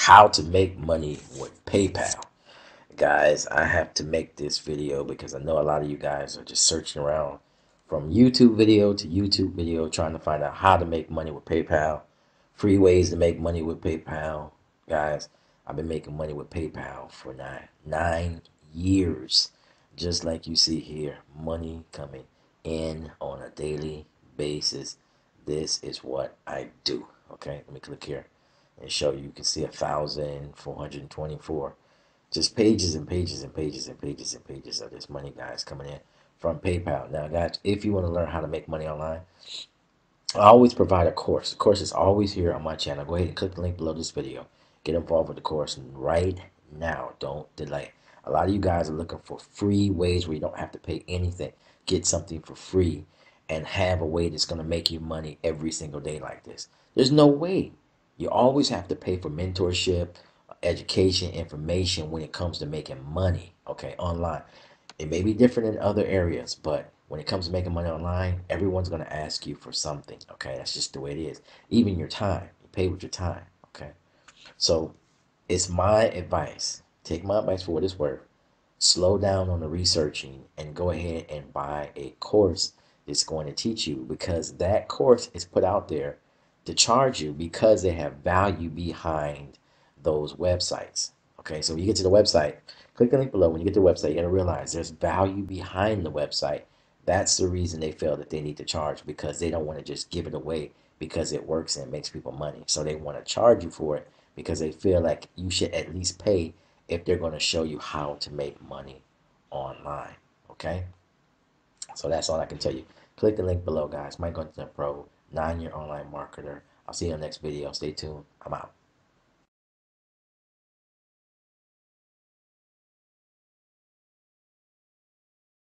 how to make money with PayPal. Guys, I have to make this video because I know a lot of you guys are just searching around from YouTube video to YouTube video trying to find out how to make money with PayPal, free ways to make money with PayPal. Guys, I've been making money with PayPal for nine years. Just like you see here, money coming in on a daily basis. This is what I do. Okay, let me click here and show you. You can see 1,424 just pages and pages and pages and pages and pages of this money, guys, coming in from PayPal. Now, guys, if you want to learn how to make money online, I always provide a course. The course is always here on my channel. Go ahead and click the link below this video. Get involved with the course right now. Don't delay. A lot of you guys are looking for free ways where you don't have to pay anything. Get something for free and have a way that's going to make you money every single day like this. There's no way. You always have to pay for mentorship, education, information when it comes to making money, okay, online. It may be different in other areas, but when it comes to making money online, everyone's going to ask you for something, okay? That's just the way it is. Even your time. You pay with your time, okay? So it's my advice. Take my advice for what it's worth. Slow down on the researching and go ahead and buy a course that's going to teach you, because that course is put out there to charge you because they have value behind those websites. Okay, so when you get to the website, click the link below. When you get to the website, you're going to realize there's value behind the website. That's the reason they feel that they need to charge, because they don't want to just give it away because it works and it makes people money. So they want to charge you for it because they feel like you should at least pay if they're going to show you how to make money online. Okay? So that's all I can tell you. Click the link below, guys. Mike Huntington Pro, 9-year online marketer. I'll see you in the next video. Stay tuned. I'm out.